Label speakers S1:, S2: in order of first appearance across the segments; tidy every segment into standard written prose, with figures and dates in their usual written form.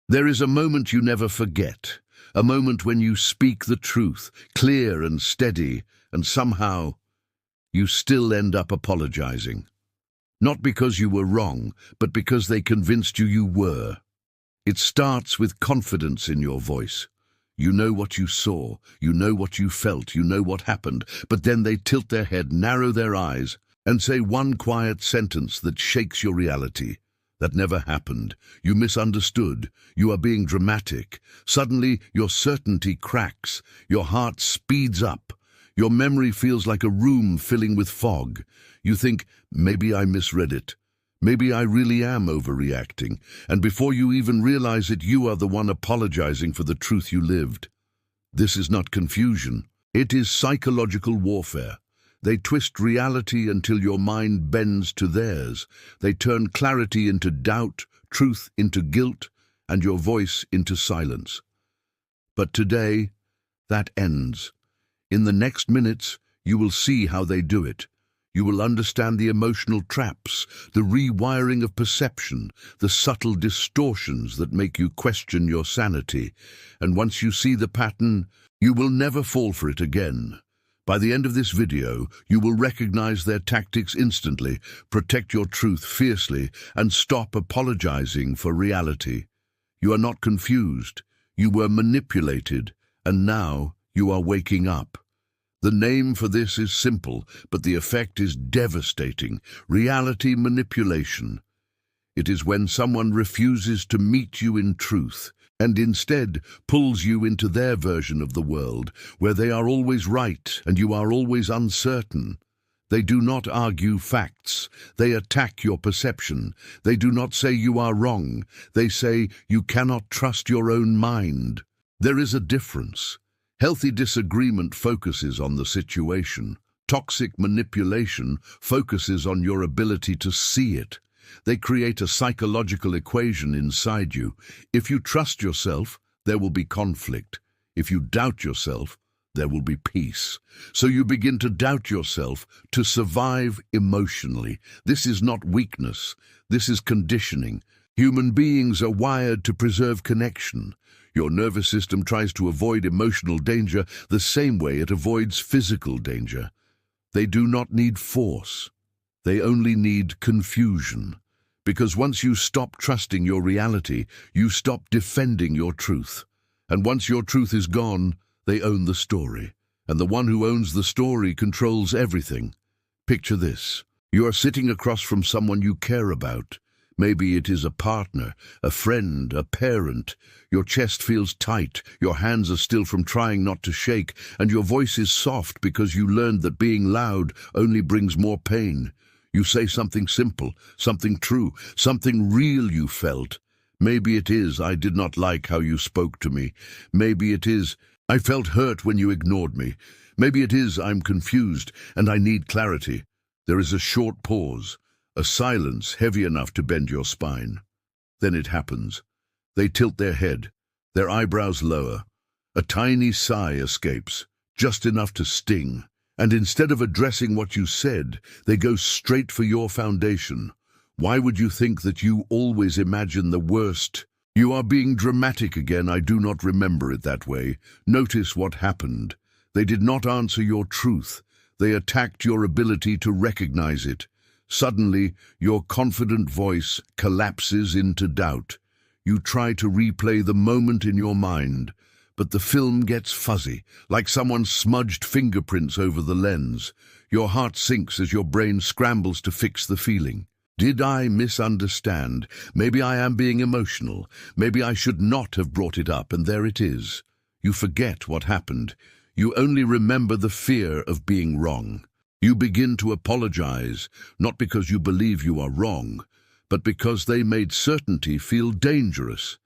S1: There is a moment you never forget, a moment when you speak the truth, clear and steady, and somehow you still end up apologizing. Not because you were wrong, but because they convinced you were. It starts with confidence in your voice. You know what you saw, you know what you felt, you know what happened, but then they tilt their head, narrow their eyes, and say one quiet sentence that shakes your reality. That never happened. You misunderstood. You are being dramatic. Suddenly, your certainty cracks. Your heart speeds up. Your memory feels like a room filling with fog. You think, maybe I misread it. Maybe I really am overreacting. And before you even realize it, you are the one apologizing for the truth you lived. This is not confusion. It is psychological warfare. They twist reality until your mind bends to theirs. They turn clarity into doubt, truth into guilt, and your voice into silence. But today, that ends. In the next minutes, you will see how they do it. You will understand the emotional traps, the rewiring of perception, the subtle distortions that make you question your sanity. And once you see the pattern, you will never fall for it again. By the end of this video, you will recognize their tactics instantly, protect your truth fiercely, and stop apologizing for reality. You are not confused. You were manipulated, and now you are waking up. The name for this is simple, but the effect is devastating. Reality manipulation. It is when someone refuses to meet you in truth, and instead pulls you into their version of the world, where they are always right and you are always uncertain. They do not argue facts. They attack your perception. They do not say you are wrong. They say you cannot trust your own mind. There is a difference. Healthy disagreement focuses on the situation. Toxic manipulation focuses on your ability to see it. They create a psychological equation inside you. If you trust yourself, there will be conflict. If you doubt yourself, there will be peace. So you begin to doubt yourself to survive emotionally. This is not weakness. This is conditioning. Human beings are wired to preserve connection. Your nervous system tries to avoid emotional danger the same way it avoids physical danger. They do not need force. They only need confusion. Because once you stop trusting your reality, you stop defending your truth. And once your truth is gone, they own the story. And the one who owns the story controls everything. Picture this. You are sitting across from someone you care about. Maybe it is a partner, a friend, a parent. Your chest feels tight, your hands are still from trying not to shake, and your voice is soft because you learned that being loud only brings more pain. You say something simple, something true, something real you felt. Maybe it is, I did not like how you spoke to me. Maybe it is, I felt hurt when you ignored me. Maybe it is, I'm confused and I need clarity. There is a short pause, a silence heavy enough to bend your spine. Then it happens. They tilt their head, their eyebrows lower. A tiny sigh escapes, just enough to sting. And instead of addressing what you said, they go straight for your foundation. Why would you think that you always imagine the worst? You are being dramatic again. I do not remember it that way. Notice what happened. They did not answer your truth. They attacked your ability to recognize it. Suddenly, your confident voice collapses into doubt. You try to replay the moment in your mind, but the film gets fuzzy, like someone smudged fingerprints over the lens. Your heart sinks as your brain scrambles to fix the feeling. Did I misunderstand? Maybe I am being emotional. Maybe I should not have brought it up, and there it is. You forget what happened. You only remember the fear of being wrong. You begin to apologize, not because you believe you are wrong, but because they made certainty feel dangerous.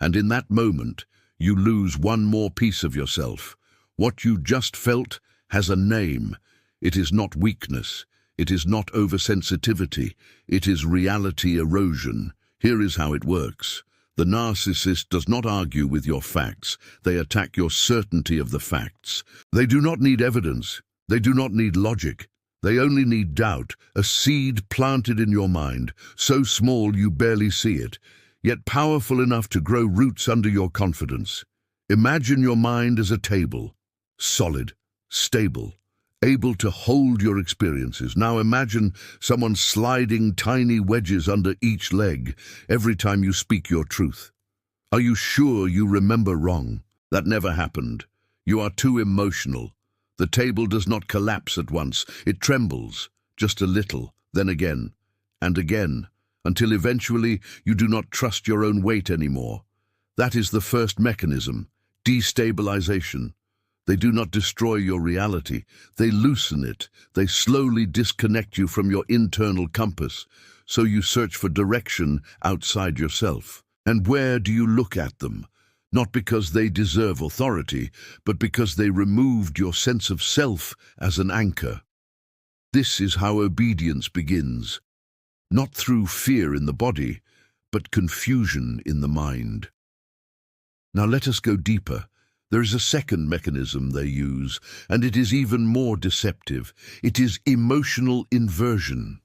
S1: And in that moment, you lose one more piece of yourself. What you just felt has a name. It is not weakness. It is not oversensitivity. It is reality erosion. Here is how it works. The narcissist does not argue with your facts. They attack your certainty of the facts. They do not need evidence. They do not need logic. They only need doubt, a seed planted in your mind, so small you barely see it. yet powerful enough to grow roots under your confidence. Imagine your mind as a table, solid, stable, able to hold your experiences. Now imagine someone sliding tiny wedges under each leg every time you speak your truth. Are you sure you remember wrong? That never happened. You are too emotional. The table does not collapse at once. It trembles, just a little, then again, and again, until eventually you do not trust your own weight anymore. That is the first mechanism, destabilization. They do not destroy your reality. They loosen it. They slowly disconnect you from your internal compass, so you search for direction outside yourself. And where do you look at them? Not because they deserve authority, but because they removed your sense of self as an anchor. This is how obedience begins, not through fear in the body, but confusion in the mind. Now let us go deeper. There is a second mechanism they use, and it is even more deceptive. It is emotional inversion.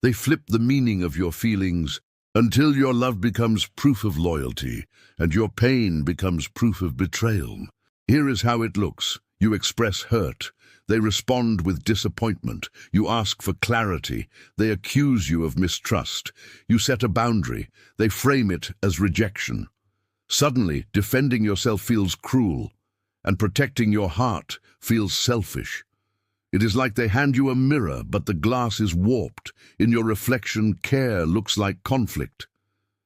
S1: They flip the meaning of your feelings until your love becomes proof of loyalty, and your pain becomes proof of betrayal. Here is how it looks. You express hurt. They respond with disappointment. You ask for clarity. They accuse you of mistrust. You set a boundary. They frame it as rejection. Suddenly, defending yourself feels cruel, and protecting your heart feels selfish. It is like they hand you a mirror, but the glass is warped. In your reflection, care looks like conflict.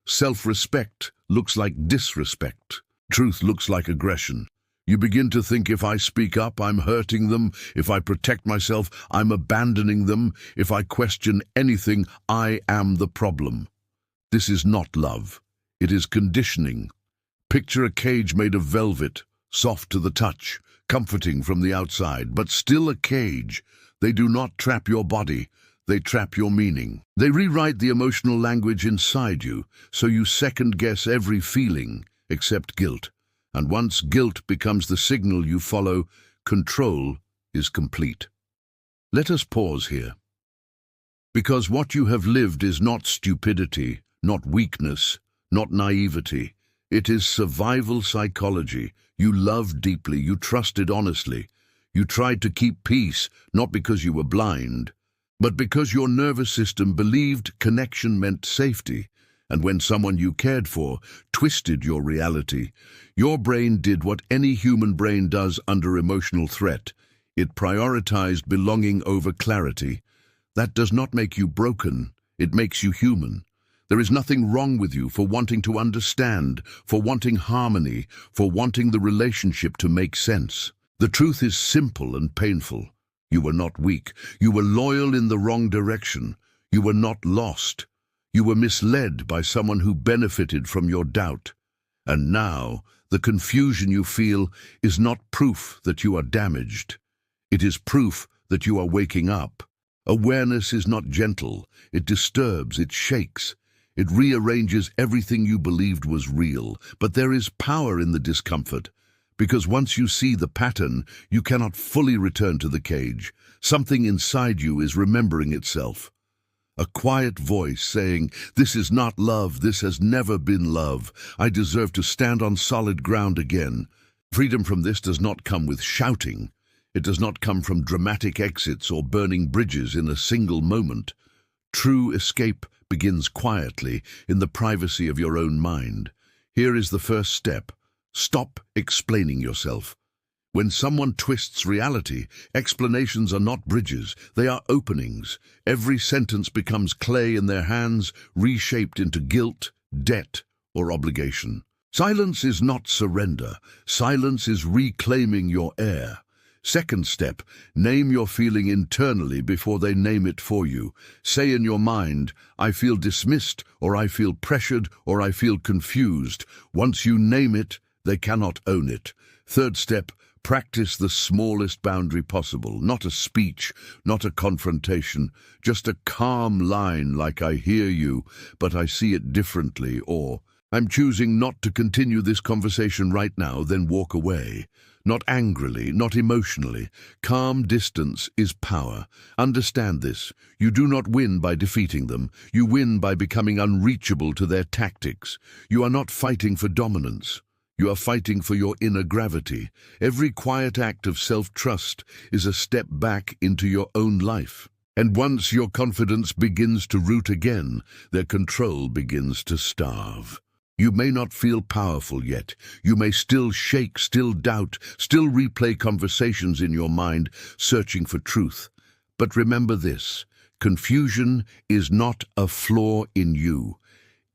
S1: Self-respect looks like disrespect. Truth looks like aggression. You begin to think, if I speak up, I'm hurting them. If I protect myself, I'm abandoning them. If I question anything, I am the problem. This is not love. It is conditioning. Picture a cage made of velvet, soft to the touch, comforting from the outside, but still a cage. They do not trap your body. They trap your meaning. They rewrite the emotional language inside you, so you second-guess every feeling except guilt. And once guilt becomes the signal you follow, control is complete. Let us pause here. Because what you have lived is not stupidity, not weakness, not naivety. It is survival psychology. You loved deeply, you trusted honestly. You tried to keep peace, not because you were blind, but because your nervous system believed connection meant safety. And when someone you cared for twisted your reality, your brain did what any human brain does under emotional threat. It prioritized belonging over clarity. That does not make you broken. It makes you human. There is nothing wrong with you for wanting to understand, for wanting harmony, for wanting the relationship to make sense. The truth is simple and painful. You were not weak. You were loyal in the wrong direction. You were not lost. You were misled by someone who benefited from your doubt. And now, the confusion you feel is not proof that you are damaged. It is proof that you are waking up. Awareness is not gentle. It disturbs, it shakes. It rearranges everything you believed was real. But there is power in the discomfort, because once you see the pattern, you cannot fully return to the cage. Something inside you is remembering itself. A quiet voice saying, "This is not love, this has never been love. I deserve to stand on solid ground again." Freedom from this does not come with shouting. It does not come from dramatic exits or burning bridges in a single moment. True escape begins quietly, in the privacy of your own mind. Here is the first step. Stop explaining yourself. When someone twists reality, explanations are not bridges, they are openings. Every sentence becomes clay in their hands, reshaped into guilt, debt, or obligation. Silence is not surrender. Silence is reclaiming your air. Second step, name your feeling internally before they name it for you. Say in your mind, "I feel dismissed," or "I feel pressured," or "I feel confused." Once you name it, they cannot own it. Third step, practice the smallest boundary possible. Not a speech, not a confrontation, just a calm line like "I hear you, but I see it differently," or I'm choosing not to continue this conversation right now, then walk away. Not angrily, not emotionally. Calm distance is power. Understand this. You do not win by defeating them. You win by becoming unreachable to their tactics. You are not fighting for dominance. You are fighting for your inner gravity. Every quiet act of self-trust is a step back into your own life. And once your confidence begins to root again, their control begins to starve. You may not feel powerful yet. You may still shake, still doubt, still replay conversations in your mind, searching for truth. But remember this: confusion is not a flaw in you.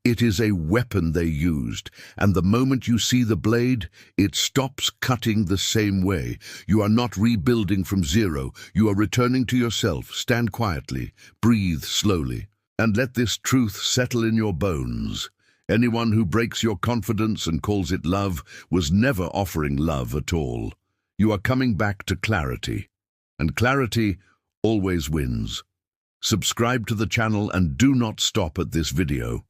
S1: It is a weapon they used, and the moment you see the blade, it stops cutting the same way. You are not rebuilding from zero. You are returning to yourself. Stand quietly, breathe slowly, and let this truth settle in your bones. Anyone who breaks your confidence and calls it love was never offering love at all. You are coming back to clarity, and clarity always wins. Subscribe to the channel and do not stop at this video.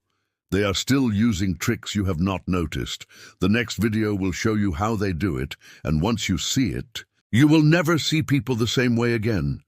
S1: They are still using tricks you have not noticed. The next video will show you how they do it, and once you see it, you will never see people the same way again.